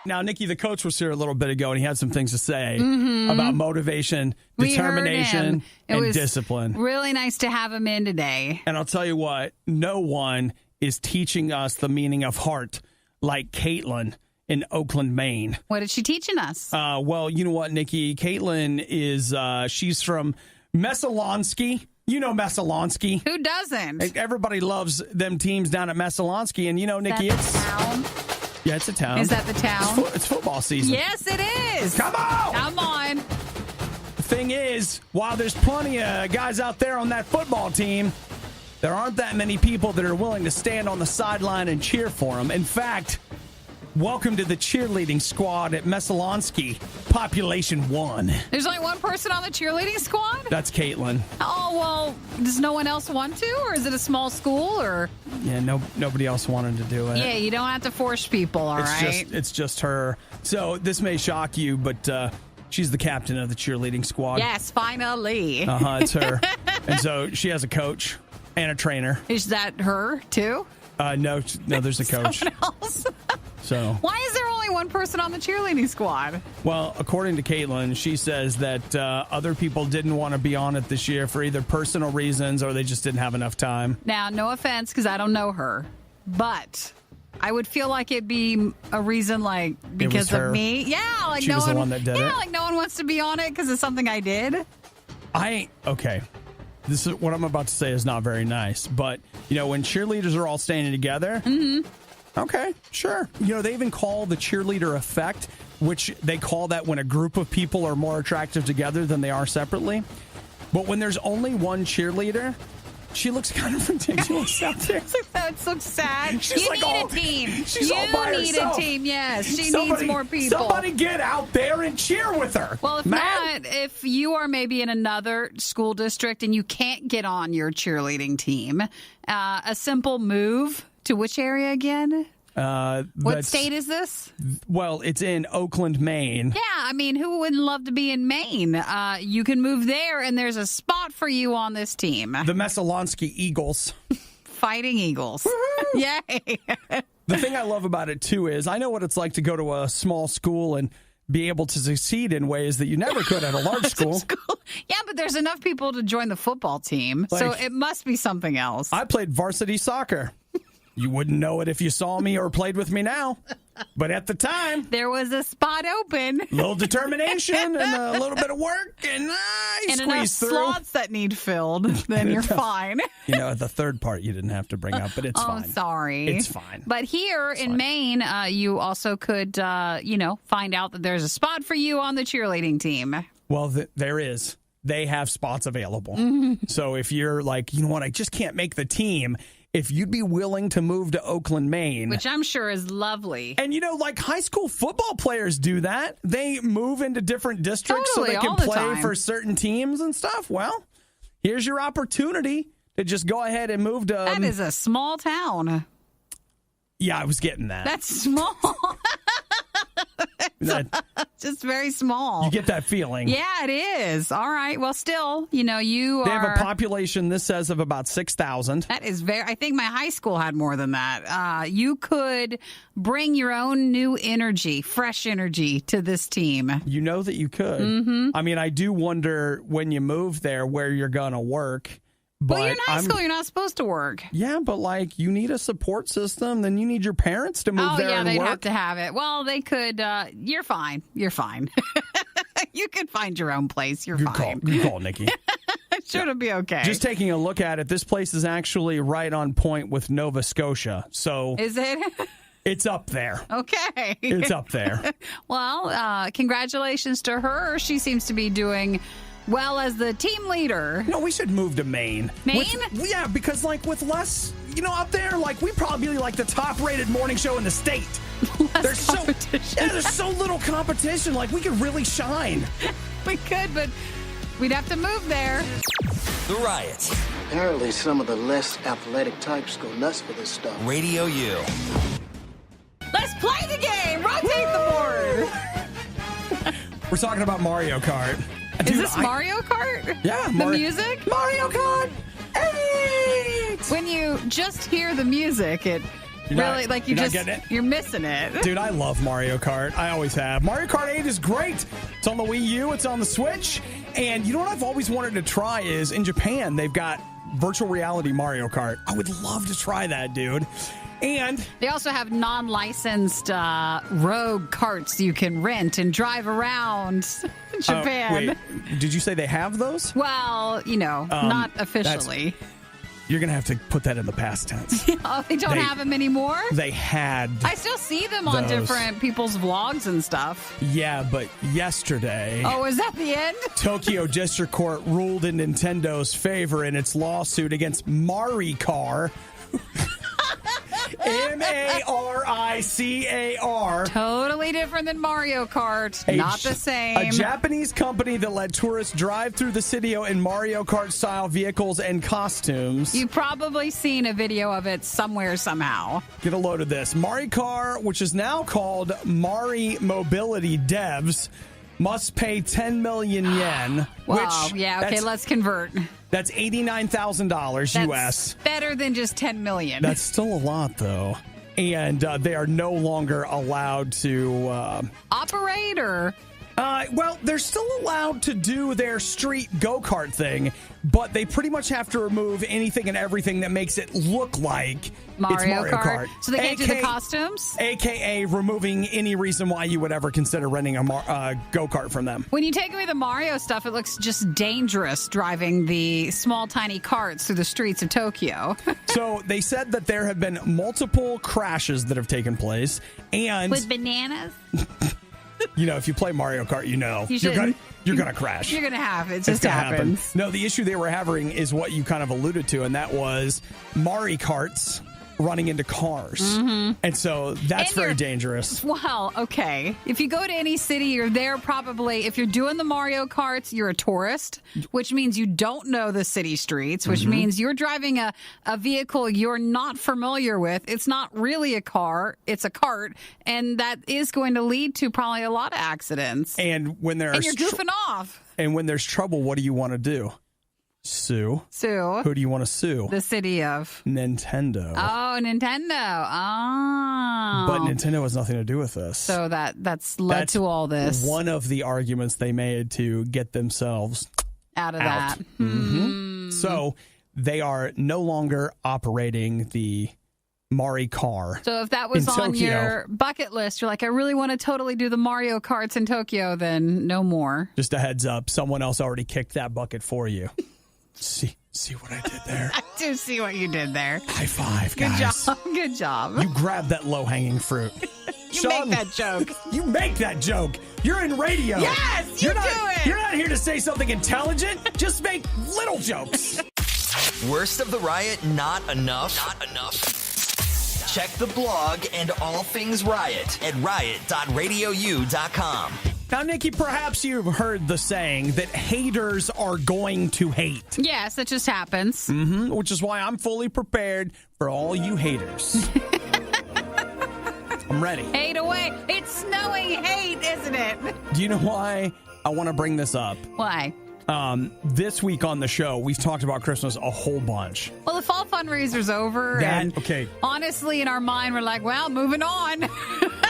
Now, Nikki, the coach, was here a little bit ago, and he had some things to say about motivation, determination, and discipline. Really nice to have him in today. And I'll tell you what, no one is teaching us the meaning of heart like Caitlin in Oakland, Maine. What is she teaching us? Well, you know what, Nikki? Caitlin is, she's from Messalonsky. You know Messalonsky. Who doesn't? Everybody loves them teams down at Messalonsky. And you know, Nikki, That's the town? Yeah, it's a town. Is that the town? It's football season. Yes, it is. Come on! Come on. The thing is, while there's plenty of guys out there on that football team, there aren't that many people that are willing to stand on the sideline and cheer for them. In fact, welcome to the cheerleading squad at Messalonsky, Population 1. There's only one person on the cheerleading squad? That's Caitlin. Oh, well, does no one else want to? Or is it a small school? Or Yeah, nobody else wanted to do it. Yeah, you don't have to force people, all right? It's just her. So this may shock you, but she's the captain of the cheerleading squad. Yes, finally. It's her. And so she has a coach and a trainer. Is that her, too? No, there's a coach. Someone else? So why is there only one person on the cheerleading squad? Well, according to Caitlin, she says that other people didn't want to be on it this year for either personal reasons or they just didn't have enough time. Now, no offense, because I don't know her, but I would feel like it'd be a reason, like, because of me. Yeah, like she was the one that did it. Yeah, like no one wants to be on it because it's something I did. Okay. This is what I'm about to say is not very nice, but when cheerleaders are all standing together. Mm-hmm. Okay, sure. They even call the cheerleader effect, which they call that when a group of people are more attractive together than they are separately. But when there's only one cheerleader, she looks kind of ridiculous out there. That looks sad. She's you like need all, a team. She's you all by need herself. a team, yes. She needs more people. Somebody get out there and cheer with her. Well, if you are maybe in another school district and you can't get on your cheerleading team, a simple move to which area again? What state is this? Well, it's in Oakland, Maine. Yeah, I mean, who wouldn't love to be in Maine? You can move there, and there's a spot for you on this team. The Messalonsky Eagles. Fighting Eagles. Yay. The thing I love about it, too, is I know what it's like to go to a small school and be able to succeed in ways that you never could at a large school. Yeah, but there's enough people to join the football team, so it must be something else. I played varsity soccer. You wouldn't know it if you saw me or played with me now. But at the time, there was a spot open. A little determination and a little bit of work, and you and squeeze enough through. Slots that need filled, then you're fine. The third part you didn't have to bring up, but it's fine. Oh, sorry. It's fine. But here in Maine, you also could, find out that there's a spot for you on the cheerleading team. Well, there is. They have spots available. Mm-hmm. So if you're like, you know what, I just can't make the team. If you'd be willing to move to Oakland, Maine. Which I'm sure is lovely. And, like high school football players do that. They move into different districts so they can play for certain teams and stuff. Well, here's your opportunity to just go ahead and move to... That is a small town. Yeah, I was getting that. That's small. Just very small. You get that feeling. Yeah, it is. All right. Well, still, they have a population, this says, of about 6,000. That is I think my high school had more than that. You could bring your own new energy, fresh energy to this team. You know that you could. Mm-hmm. I mean, I do wonder when you move there where you're going to work. But you're in high school. You're not supposed to work. Yeah, but you need a support system. Then you need your parents to move there and work. Oh, yeah, they'd have to have it. Well, they could. You're fine. You're fine. You could find your own place. You're fine. Good call, Nikki. Sure, it'll be okay. Just taking a look at it, this place is actually right on point with Nova Scotia. So is it? It's up there. Okay. It's up there. Well, congratulations to her. She seems to be doing well as the team leader. No, we should move to Maine. Maine? Yeah, because with less, up there, we probably the top-rated morning show in the state. There's competition. There's so little competition. We could really shine. We could, but we'd have to move there. The Riot. Apparently, some of the less athletic types go nuts for this stuff. Radio U. Let's play the game. Rotate the board. We're talking about Mario Kart. Is this Mario Kart? Yeah. The music? Mario Kart 8! When you just hear the music, it you're missing it. Dude, I love Mario Kart. I always have. Mario Kart 8 is great. It's on the Wii U. It's on the Switch. And you know what I've always wanted to try is in Japan, they've got virtual reality Mario Kart. I would love to try that, dude. And they also have non-licensed rogue carts you can rent and drive around Japan. Wait, did you say they have those? Well, not officially. You're going to have to put that in the past tense. Oh, they don't have them anymore? They had. I still see them on different people's vlogs and stuff. Yeah, but yesterday... Oh, is that the end? Tokyo District Court ruled in Nintendo's favor in its lawsuit against Maricar. M-A-R-I-C-A-R. Totally different than Mario Kart. Not the same. A Japanese company that let tourists drive through the city in Mario Kart-style vehicles and costumes. You've probably seen a video of it somewhere, somehow. Get a load of this. Maricar, which is now called Mari Mobility Devs, must pay 10 million yen. Wow. Okay, let's convert. That's $89,000 US. Better than just 10 million. That's still a lot, though. And they are no longer allowed to operate, or well, they're still allowed to do their street go-kart thing, but they pretty much have to remove anything and everything that makes it look like it's Mario Kart. So they can't do the costumes? AKA removing any reason why you would ever consider renting a go-kart from them. When you take away the Mario stuff, it looks just dangerous driving the small, tiny carts through the streets of Tokyo. So they said that there have been multiple crashes that have taken place. And with bananas? If you play Mario Kart, you're going to crash. You're going to have it. It just happens. Happen. No, the issue they were having is what you kind of alluded to, and that was Mario Karts running into cars. Mm-hmm. And so that's very dangerous. Well, okay. If you go to any city, you're there probably. If you're doing the Mario Karts, you're a tourist, which means you don't know the city streets, which means you're driving a vehicle you're not familiar with. It's not really a car. It's a cart. And that is going to lead to probably a lot of accidents. And when there's you're goofing off. And when there's trouble, what do you want to do? Sue. Who do you want to sue? The city of Nintendo. Oh, Nintendo. Oh. But Nintendo has nothing to do with this. So that's led to all this. One of the arguments they made to get themselves out of that. Mm-hmm. So they are no longer operating the Mari car. So if that was on your bucket list, you're like, I really want to totally do the Mario Karts in Tokyo, then no more. Just a heads up, someone else already kicked that bucket for you. See what I did there? I do see what you did there. High five, guys. Good job. You grabbed that low-hanging fruit. Make that joke. You make that joke. You're in radio. Yes, you do it. You're not here to say something intelligent. Just make little jokes. Worst of the Riot, not enough? Not enough. Check the blog and all things Riot at riot.radiou.com. Now, Nikki, perhaps you've heard the saying that haters are going to hate. Yes, that just happens. Which is why I'm fully prepared for all you haters. I'm ready. Hate away. It's snowing hate, isn't it? Do you know why I want to bring this up? Why? This week on the show, we've talked about Christmas a whole bunch. Well, the fall fundraiser's over. Okay. Honestly, in our mind, we're like, well, moving on.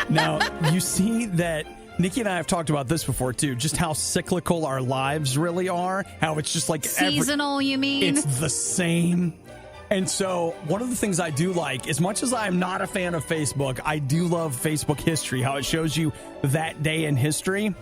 Now, you see that Nikki and I have talked about this before, too, just how cyclical our lives really are. How it's just like seasonal, you mean? It's the same. And so one of the things I do like, as much as I'm not a fan of Facebook, I do love Facebook history, how it shows you that day in history.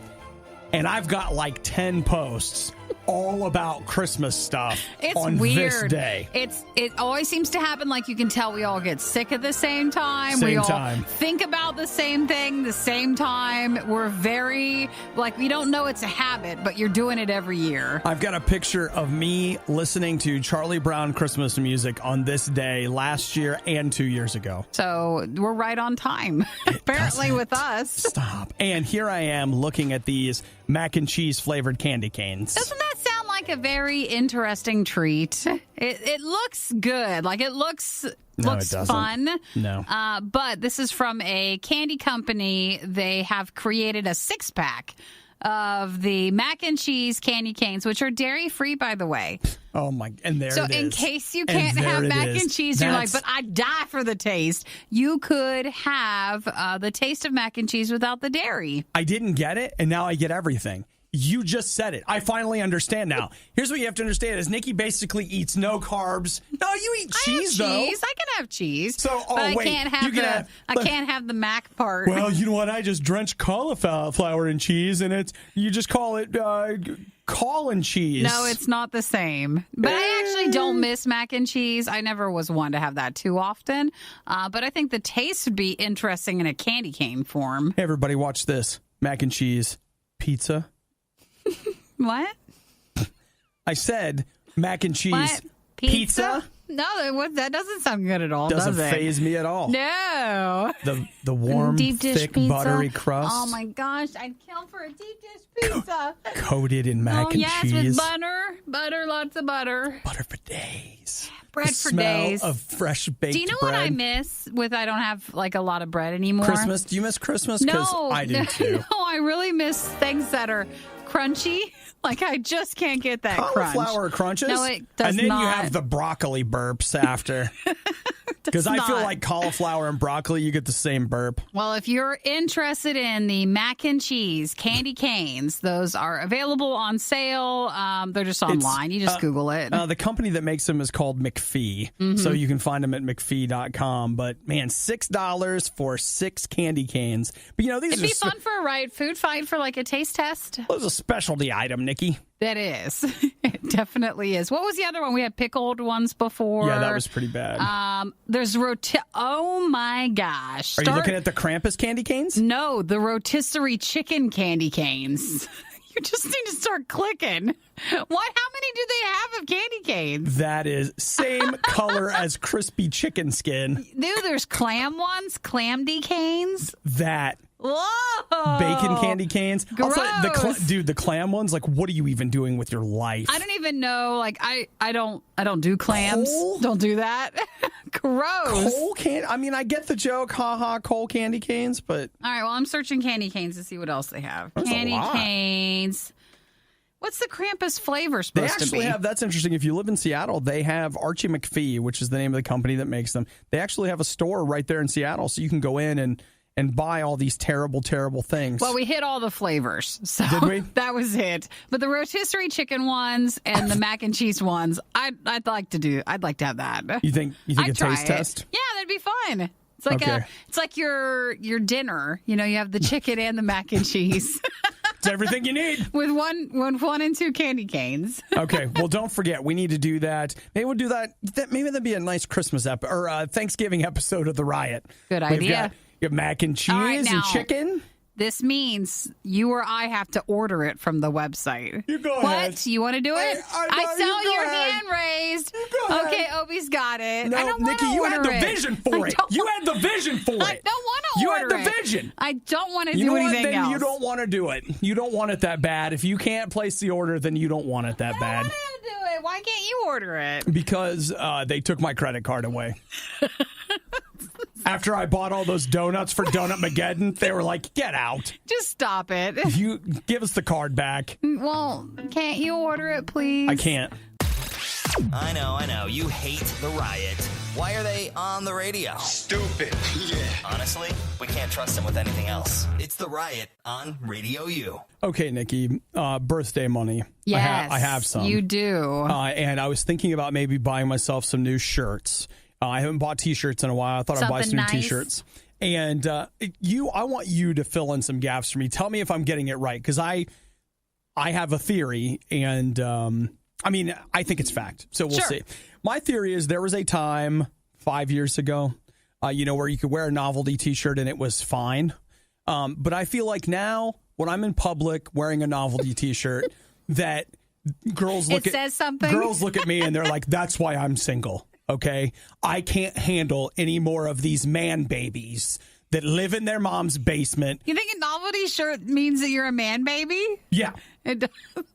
And I've got like 10 posts all about Christmas stuff on weird. This day. It always seems to happen. Like you can tell we all get sick at the same time. We all think about the same thing the same time. We're very, like, we don't know it's a habit, but you're doing it every year. I've got a picture of me listening to Charlie Brown Christmas music on this day last year and 2 years ago. So we're right on time, apparently, with us. Stop. And here I am looking at these mac and cheese flavored candy canes. Doesn't that sound like a very interesting treat? It looks good. Like it looks fun. No. But this is from a candy company. They have created a 6-pack of the mac and cheese candy canes, which are dairy free, by the way. Oh my! And there so it is. in case you can't have mac and cheese, you're like, but I die for the taste. You could have the taste of mac and cheese without the dairy. I didn't get it, and now I get everything. You just said it. I finally understand now. Here's what you have to understand: is Nikki basically eats no carbs. No, you eat cheese, though. I can have cheese. So, but I can't have the mac part. Well, you know what? I just drench cauliflower in cheese, and you just call it caul and cheese. No, it's not the same. But I actually don't miss mac and cheese. I never was one to have that too often. But I think the taste would be interesting in a candy cane form. Hey, everybody, watch this: mac and cheese pizza. What? I said mac and cheese what? Pizza? No, that doesn't sound good at all, does it? Doesn't faze me at all. No. The warm, deep dish thick, pizza. buttery crust. Oh, my gosh. I'd kill for a deep dish pizza. Coated in mac and cheese. With butter, lots of butter. Butter for days. Bread for days. Of fresh baked bread. Do you know what I miss I don't have like a lot of bread anymore? Christmas? Do you miss Christmas? Because I do too. No, I really miss things that are crunchy. Like I just can't get that cauliflower crunches. No, it does not. And then you have the broccoli burps after. Because I feel like cauliflower and broccoli, you get the same burp. Well, if you're interested in the mac and cheese candy canes, those are available on sale. They're just online. You just Google it. The company that makes them is called McPhee. Mm-hmm. So you can find them at McPhee.com. But, man, $6 for 6 candy canes. But, it'd be fun for a food fight for like a taste test. It was a specialty item, Nikki. That is. It definitely is. What was the other one? We had pickled ones before. Yeah, that was pretty bad. There's oh my gosh. Are you looking at the Krampus candy canes? No, the rotisserie chicken candy canes. You just need to start clicking. How many do they have of candy canes? That is same color as crispy chicken skin. Dude, there's clam ones, clamdy canes. That. Whoa! Bacon candy canes. Gross. Also, the clam ones, like, what are you even doing with your life? I don't even know. Like, I don't do clams. Coal? Don't do that. Gross. Coal candy? I mean, I get the joke, coal candy canes, but... All right, well, I'm searching candy canes to see what else they have. That's candy canes. What's the Krampus flavor supposed to be? They actually have, that's interesting, if you live in Seattle, they have Archie McPhee, which is the name of the company that makes them. They actually have a store right there in Seattle, so you can go in and buy all these terrible, terrible things. Well, we hit all the flavors. So did we? That was it. But the rotisserie chicken ones and the mac and cheese ones, I'd like to have that. You think a taste test? Yeah, that'd be fun. It's like it's like your dinner. You have the chicken and the mac and cheese. It's everything you need. With one and 2 candy canes. Okay, well, don't forget, we need to do that. Maybe we'll do that. Maybe that'd be a nice Christmas or Thanksgiving episode of the Riot. Good idea. You have mac and cheese and chicken. This means you or I have to order it from the website. You go ahead. What? You want to do it? I saw your hand raised. You go ahead. Okay, Obi's got it. No, I don't Nikki, you had the vision for it. You had the vision for it. I don't want to order it. You had the vision. I don't want to do anything else. You don't want to do it. You don't want it that bad. If you can't place the order, then you don't want it that bad. I want to do it. Why can't you order it? Because they took my credit card away. After I bought all those donuts for Donut Mageddon, they were like, get out. Just stop it. You give us the card back. Well, can't you order it, please? I can't. I know. You hate the Riot. Why are they on the radio? Stupid. Yeah. Honestly, we can't trust them with anything else. It's the Riot on RadioU. Okay, Nikki, birthday money. Yes, I have some. You do. And I was thinking about maybe buying myself some new shirts. I haven't bought T-shirts in a while. I thought I'd buy some Something new nice. T-shirts. And I want you to fill in some gaps for me. Tell me if I'm getting it right, because I have a theory, and I think it's fact. So we'll see. My theory is there was a time 5 years ago, where you could wear a novelty T-shirt and it was fine. But I feel like now when I'm in public wearing a novelty T-shirt, that girls look at me and they're like, "That's why I'm single." Okay, I can't handle any more of these man babies that live in their mom's basement. You think a novelty shirt means that you're a man baby? Yeah. It does.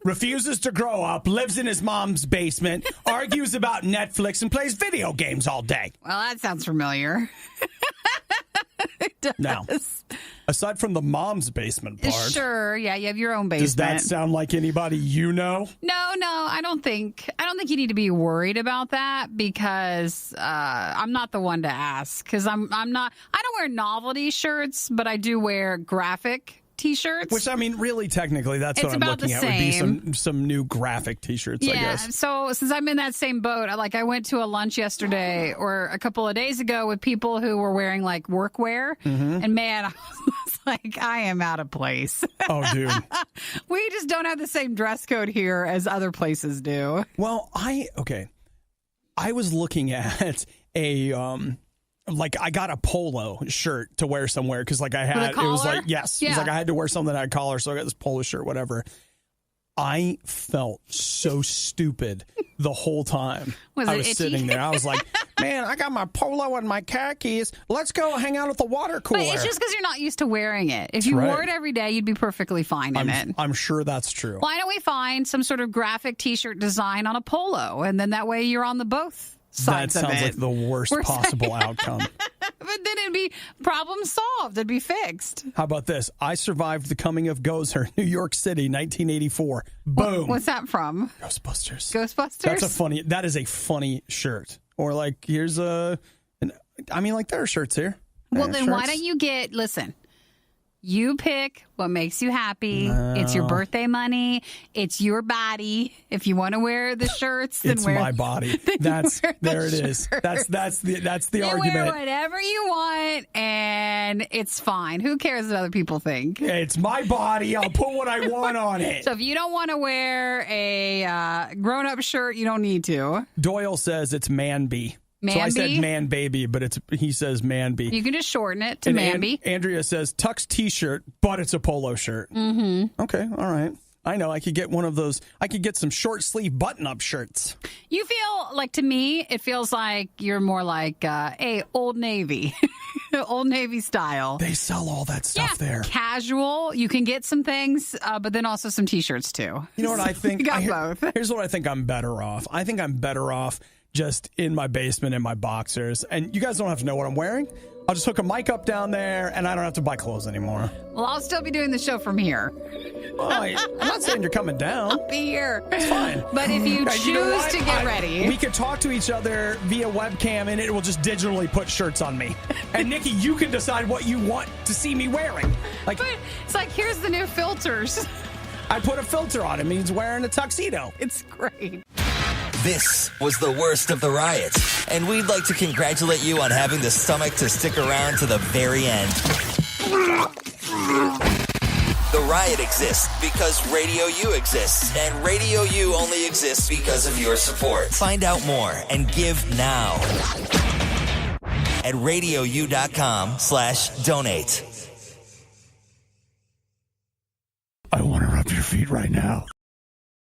Refuses to grow up, lives in his mom's basement, argues about Netflix, and plays video games all day. Well, that sounds familiar. It does. Now, aside from the mom's basement part, Sure, yeah, you have your own basement. does that sound like anybody you know? No, I don't think you need to be worried about that, because I'm not the one to ask, because I don't wear novelty shirts, but I do wear graphic T-shirts. Which, really, technically, that's what I'm about looking the at. same. Would be some new graphic T-shirts, I guess. So since I'm in that same boat, I went to a lunch yesterday or a couple of days ago with people who were wearing like workwear, and man, I was like, I am out of place. Oh, dude. We just don't have the same dress code here as other places do. Well, I was looking at a I got a polo shirt to wear somewhere, because I had, it was like, yes, it was like I had to wear something that had a collar, so I got this polo shirt, whatever. I felt so stupid the whole time. I was sitting there. I was like, man, I got my polo and my khakis. Let's go hang out at the water cooler. But it's just because you're not used to wearing it. If you wore it every day, you'd be perfectly fine in it. I'm sure that's true. Why don't we find some sort of graphic T-shirt design on a polo, and then that way you're on the both sides of it. That sounds like the worst possible outcome. But then it'd be problem solved. It'd be fixed. How about this? I survived the coming of Gozer, New York City, 1984. Boom. What's that from? Ghostbusters. Ghostbusters? That is a funny shirt. Or here's there are shirts here. Well, then why don't you listen, you pick what makes you happy. No. It's your birthday money. It's your body. If you want to wear the shirts, then it's my body. There it is. That's the argument. Wear whatever you want, and it's fine. Who cares what other people think? It's my body. I'll put what I want on it. So if you don't want to wear a grown-up shirt, you don't need to. Doyle says it's man-bee. So I said man baby, but he says man bee. You can just shorten it to man bee. Andrea says Tux T-shirt, but it's a polo shirt. Mm-hmm. Okay, all right. I know. I could get one of those. I could get some short sleeve button up shirts. You feel like, to me, it feels like you're more like Old Navy. Old Navy style. They sell all that stuff there. Casual. You can get some things, but then also some T-shirts too. You know what I think? You got both. Here's what I think I'm better off. I think I'm better off just in my basement in my boxers. And you guys don't have to know what I'm wearing. I'll just hook a mic up down there, and I don't have to buy clothes anymore. Well, I'll still be doing the show from here. Well, I'm not saying you're coming down. I'll be here. It's fine. But if you choose to get ready. We could talk to each other via webcam, and it will just digitally put shirts on me. And, Nikki, you can decide what you want to see me wearing. But it's like, here's the new filters. I put a filter on. It means wearing a tuxedo. It's great. This was the worst of the Riot, and we'd like to congratulate you on having the stomach to stick around to the very end. The Riot exists because RadioU exists, and RadioU only exists because of your support. Find out more and give now at RadioU.com/donate. I want to rub your feet right now.